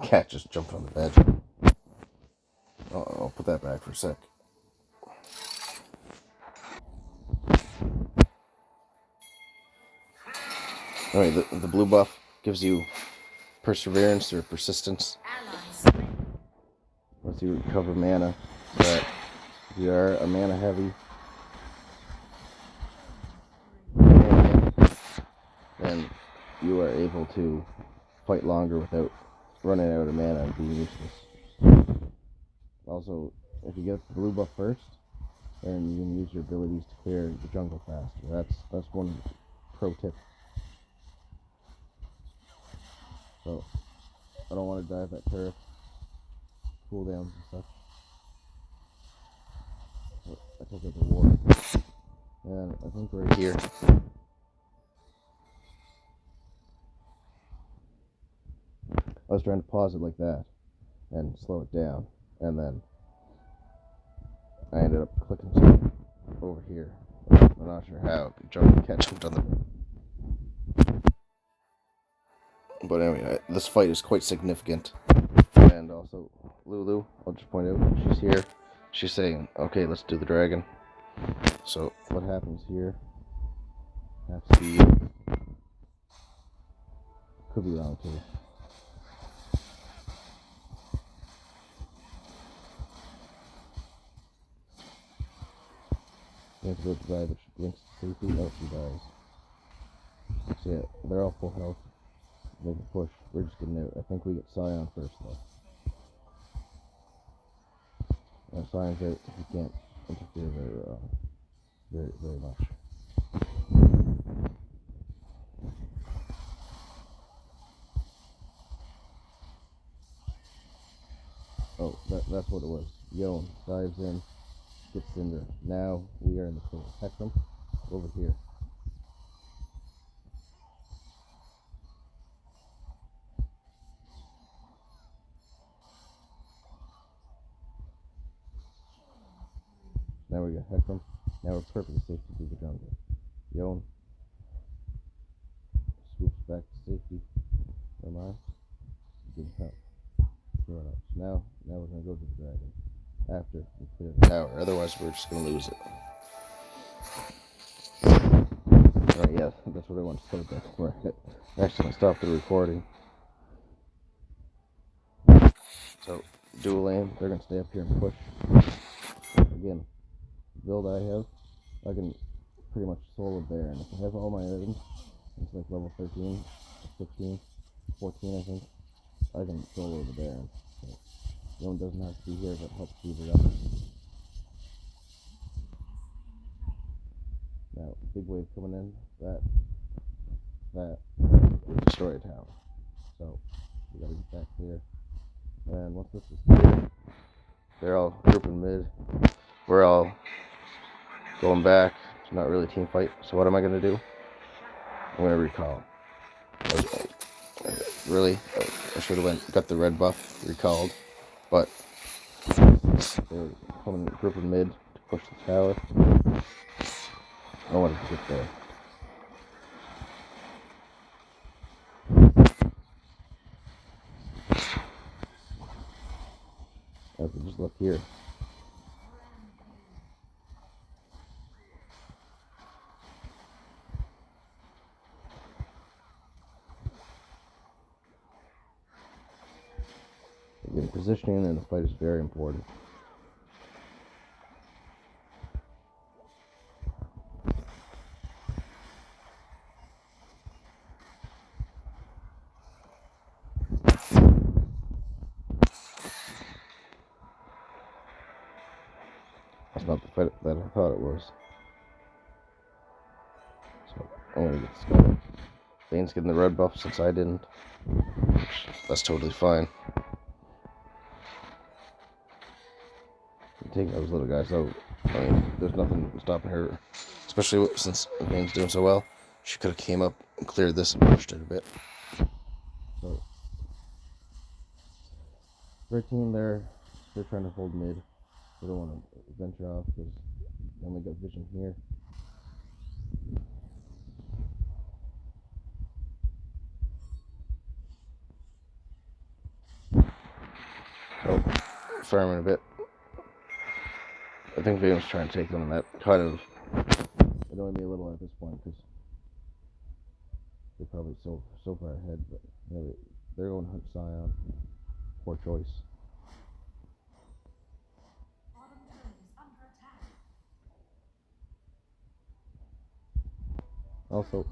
Cat just jumped on the bed. I'll put that back for a sec. Alright, the blue buff gives you perseverance or persistence. Lets you recover mana. But if you are a mana heavy, then you are able to fight longer without running out of mana and being useless. Also, if you get the blue buff first, then you can use your abilities to clear the jungle faster. That's one pro tip. So I don't want to dive that turret, cooldowns and stuff. So I took out the ward. And I think right here, I was trying to pause it like that and slow it down, and then I ended up clicking to over here. I'm not sure how. Cat jumped on the. But anyway, this fight is quite significant. And also, Lulu, I'll just point out, she's here. She's saying, okay, let's do the dragon. So, what happens here? Half speed. Could be wrong too. You have to go to die, but she blinks to safety. Oh, she dies. So yeah, they're all full health. They can push. We're just getting out. I think we get Scion first though. And Sion's out. He can't interfere very much. Oh, that's what it was. Yon dives in, gets Cinder. Now we are in the clear. Heckram, over here. Now we got Heckram. Now we're perfectly safe to do the jungle. Yon swoops back to safety. Never mind. Didn't help. So now we're gonna go to the dragon after we clear the tower. Otherwise, we're just gonna lose it. Alright, yeah, that's what I want to start that for. Actually, I stopped the recording. So, dual aim. They're gonna stay up here and push. Again, the build I have, I can pretty much solo Baron. If I have all my items, it's like level 13, 15, 14, I think. I can solo the Baron. So, no one doesn't have to be here, but helps speed it up. Now, big wave coming in. That destroy a tower. So, we gotta get back clear. And once this is clear, they're all grouping mid. We're all going back. It's not really a team fight. So what am I gonna do? I'm gonna recall. Really, I should have got the red buff recalled, but they're coming grouping mid to push the tower. I wanted to get there. I have to just look here. Again, positioning in the fight is very important. That's not the fight that I thought it was. So I'm gonna get Skull. Bane's getting the red buff since I didn't. That's totally fine. Taking those little guys out. I mean, there's nothing stopping her, especially since Bane's doing so well. She could have came up and cleared this and pushed it a bit. So, their team they're trying to hold mid. They don't want to venture off because they only got vision here. So, farming a bit. I think Vaden's trying to take them, and that kind of annoyed me a little at this point because they're probably so far ahead. But yeah, they're going to hunt Scion. Poor choice. Also,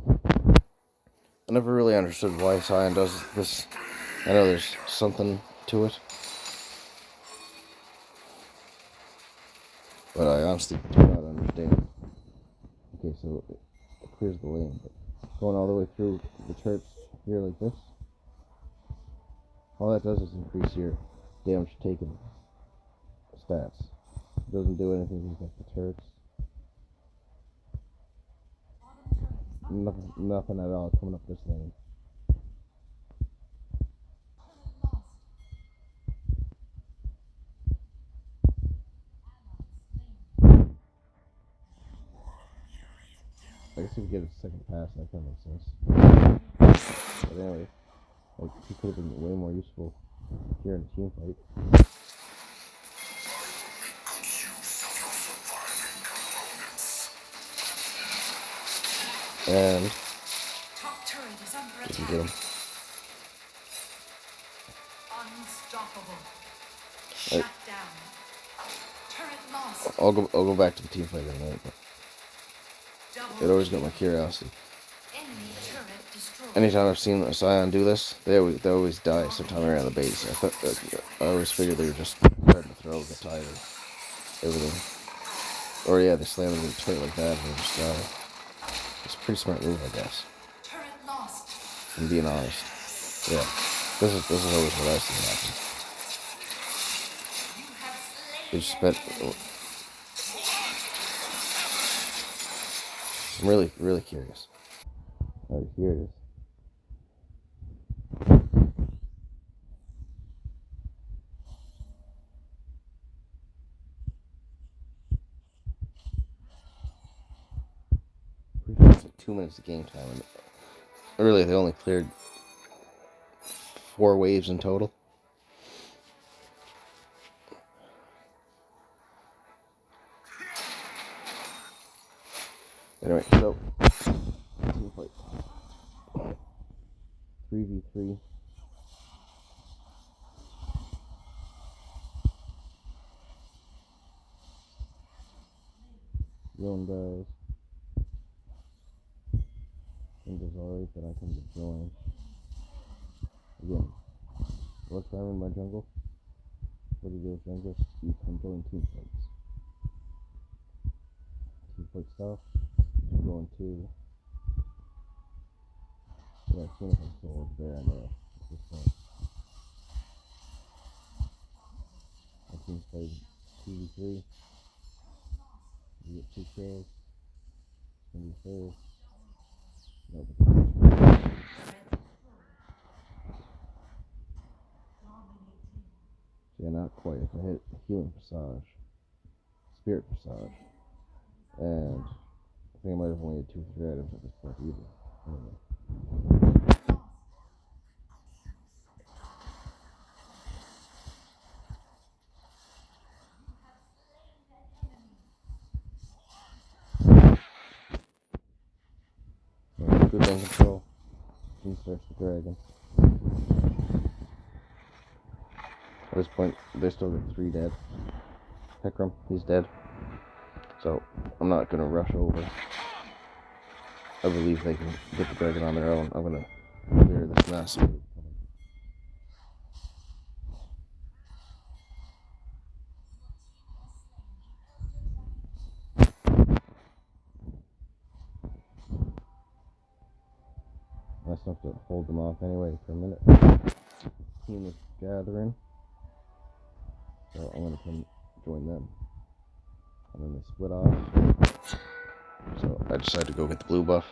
I never really understood why Scion does this. I know there's something to it, but I honestly do not understand. Okay, so it clears the lane, but going all the way through the turrets here like this, all that does is increase your damage taken stats. It doesn't do anything against the turrets. Nothing at all coming up this lane. I guess if we get a second pass, that kind of makes sense. But anyway, like, he could have been way more useful here in a team fight. And did you get him? Unstoppable. Shut down. Turret lost. I'll go back to the team fight in a minute, but it always got my curiosity. Anytime I've seen a Scion do this, they always die sometime around the base. I always figured they were just starting to throw, get tired of everything. Or yeah, they slam into the turret like that and they just die. It's a pretty smart move, I guess. If I'm being honest. Yeah. This is always what I've seen happen. They just spent. I'm really curious. Oh, here it is. It's like 2 minutes of game time, and really they only cleared 4 waves in total. Anyway, so team fight 3v3. Zone dies. And does alright, then I come to join. Again, what's time in my jungle? What do you do with jungle? You come join team fights. Team fight stuff. I'm going to. Yeah, as soon as I'm still over there, I know at this point. My team's played 2v3. You get 2 kills. It's gonna be fair. No, but yeah, not quite. If I hit healing passage, spirit passage, and I think I might have only had 2 or 3 items at this point either. Anyway. Good gun control. Team starts the dragon. At this point, they still got 3 dead. Heckram, he's dead. So, I'm not going to rush over. I believe they can get the dragon on their own. I'm going to clear this mess. Nice enough to hold them off anyway for a minute. Team is gathering. So, I'm going to come join them. And then they split off. So, I decided to go get the blue buff.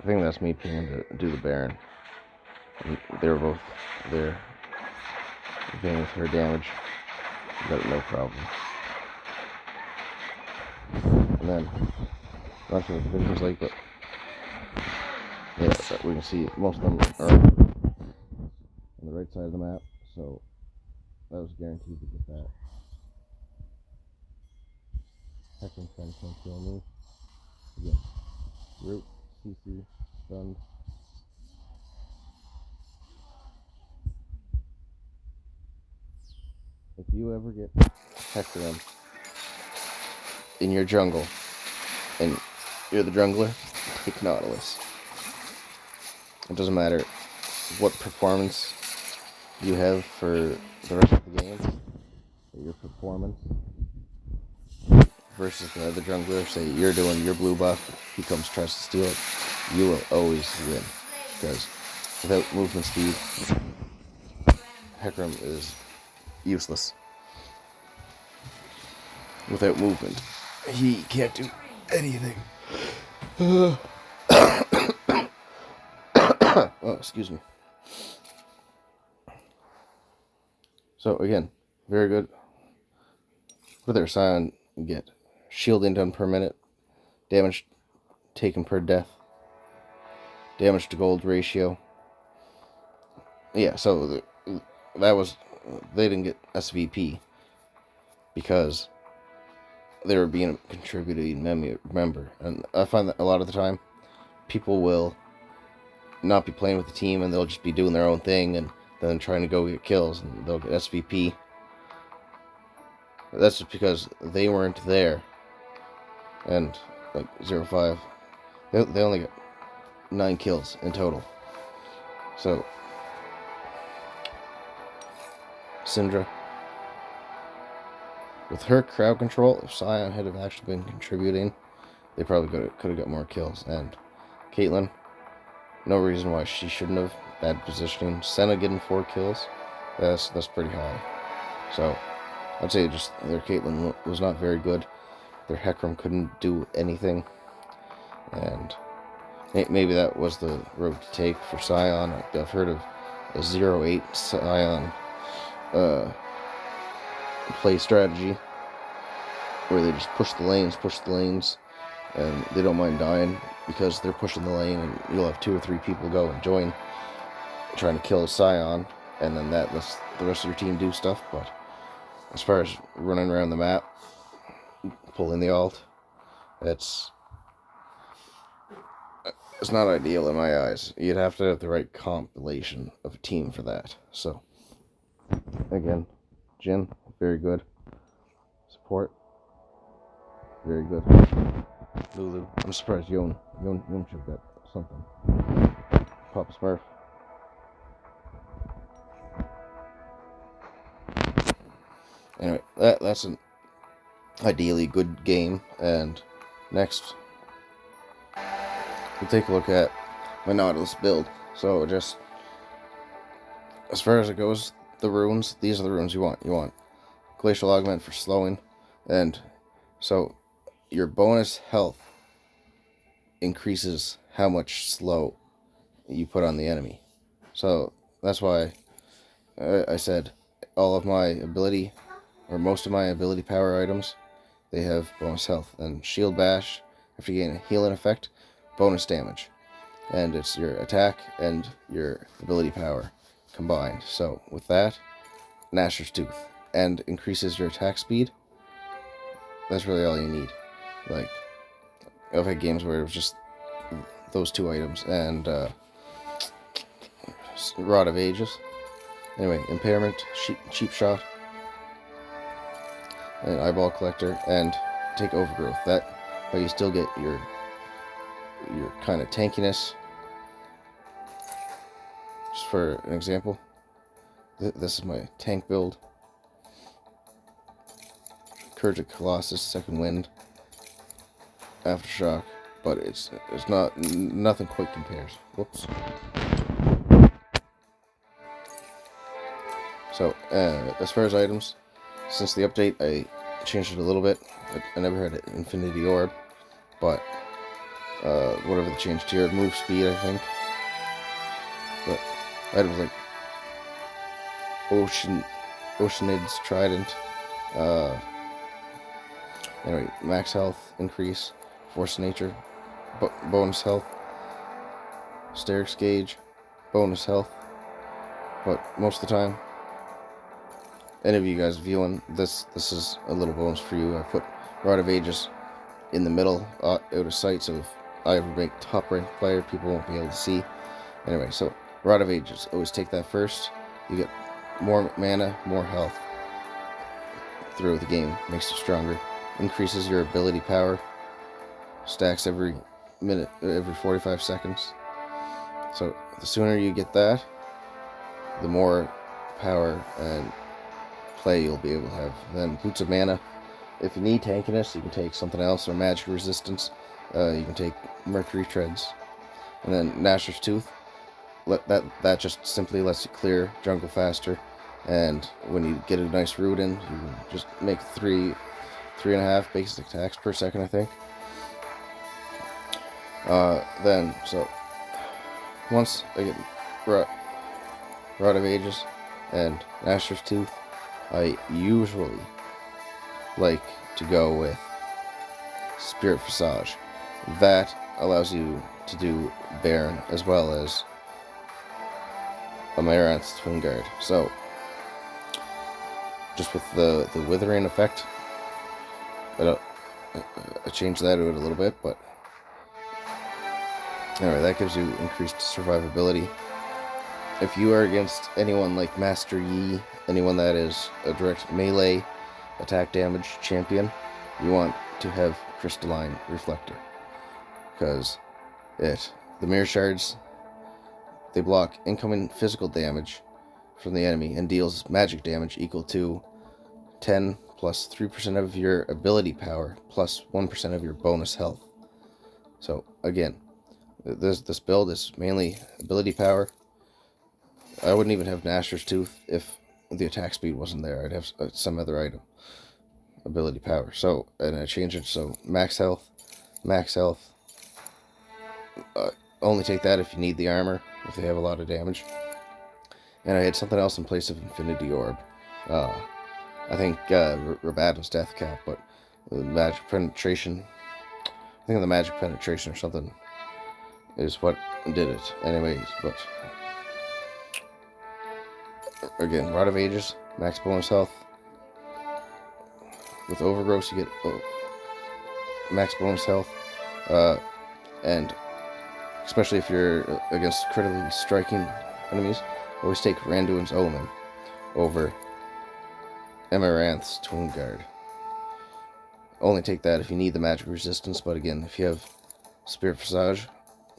I think that's me pinging to do the Baron. And they were both there. Getting with her damage. Got it no problem. And then, I'm not sure what the vision's like, but Yeah, but we can see most of them are on the right side of the map, so that was guaranteed to get that. Heckling trying to kill me. Again, root, CC, stunned. If you ever get Heckling in your jungle, and you're the jungler, take Nautilus. It doesn't matter what performance you have for the rest of the game, your performance versus the other jungler. Say you're doing your blue buff, he comes tries to steal it, you will always win, because without movement speed, Heckram is useless. Without movement, he can't do anything. Oh, excuse me. So again, very good. With their Scion, you get shielding done per minute, damage taken per death, damage to gold ratio. Yeah, so that was, they didn't get SVP because they were being a contributing member, and I find that a lot of the time people will not be playing with the team and they'll just be doing their own thing and then trying to go get kills and they'll get SVP. That's just because they weren't there. And like 0-5, they only got 9 kills in total. So Syndra, with her crowd control, if Scion had have actually been contributing, they probably could have got more kills. And Caitlyn, no reason why she shouldn't have. Bad positioning. Senna getting 4 kills, that's pretty high. So I'd say just their Caitlyn was not very good. Their Heckram couldn't do anything, and maybe that was the road to take for Scion. I've heard of a 0-8 Scion play strategy where they just push the lanes, and they don't mind dying because they're pushing the lane, and you'll have 2 or 3 people go and join trying to kill a Scion, and then that lets the rest of your team do stuff. But as far as running around the map, pulling the ult, it's not ideal in my eyes. You'd have to have the right compilation of a team for that. So again, Jin, very good. Support, very good. Lulu, I'm surprised Yon should get something. Pop Smurf. Anyway, that's an ideally good game. And next, we'll take a look at my Nautilus build. So just as far as it goes, the runes, these are the runes you want. You want Glacial Augment for slowing, and so your bonus health increases how much slow you put on the enemy. So that's why I said all of my ability, or most of my ability power items, they have bonus health. And Shield Bash, after you gain a healing effect, bonus damage. And it's your attack and your ability power combined. So with that, Gnasher's Tooth, and increases your attack speed. That's really all you need. Like, I've had games where it was just those 2 items, and Rod of Ages. Anyway, Impairment, Cheap Shot, and Eyeball Collector, and take Overgrowth. But you still get your kind of tankiness. Just for an example, this is my tank build. Courage of Colossus, Second Wind, Aftershock, but it's not, nothing quite compares. Whoops. So as far as items, since the update, I changed it a little bit. I never had an Infinity Orb, but whatever the change tiered, move speed, I think. But items like Oceanid's Trident, anyway, max health increase, Force of Nature, bonus health, Statics gauge, bonus health, but most of the time, any of you guys viewing this is a little bonus for you. I put Rod of Ages in the middle, out of sight, so if I ever make top ranked player, people won't be able to see. Anyway, so Rod of Ages, always take that first. You get more mana, more health throughout the game, makes you stronger, increases your ability power, stacks every minute, every 45 seconds. So the sooner you get that, the more power and play you'll be able to have. Then Boots of Mana, if you need tankiness, you can take something else, or magic resistance, you can take Mercury Treads. And then Gnasher's Tooth, that just simply lets you clear jungle faster, and when you get a nice root in, you can just make 3.5 basic attacks per second, I think. Then, so once I get Rod of Ages and Gnasher's Tooth, I usually like to go with Spirit Visage. That allows you to do Baron as well as Amaranth's Twin Guard. So, just with the Withering effect, I changed that out a little bit, but anyway, that gives you increased survivability. If you are against anyone like Master Yi, anyone that is a direct melee attack damage champion, you want to have Crystalline Reflector, because the Mirror Shards, they block incoming physical damage from the enemy and deals magic damage equal to 10 plus 3% of your ability power plus 1% of your bonus health. So again, this build is mainly ability power. I wouldn't even have Gnasher's Tooth if the attack speed wasn't there. I'd have some other item. Ability power. So, and I changed it so max health. Only take that if you need the armor, if they have a lot of damage. And I had something else in place of Infinity Orb. I think Rabadon's Death Cap, but the Magic Penetration, I think the Magic Penetration or something is what did it. Anyways, but again, Rod of Ages, max bonus health. With Overgrowth, you get max bonus health, and especially if you're against critically striking enemies, always take Randuin's Omen over Amaranth's Twin Guard. Only take that if you need the magic resistance, but again, if you have Spirit Visage,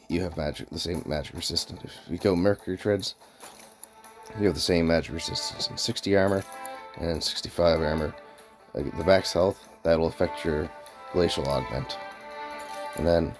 you have the same magic resistance. If you go Mercury Treads, you have the same magic resistance and 60 armor and 65 armor. The max health, that will affect your Glacial Augment. And then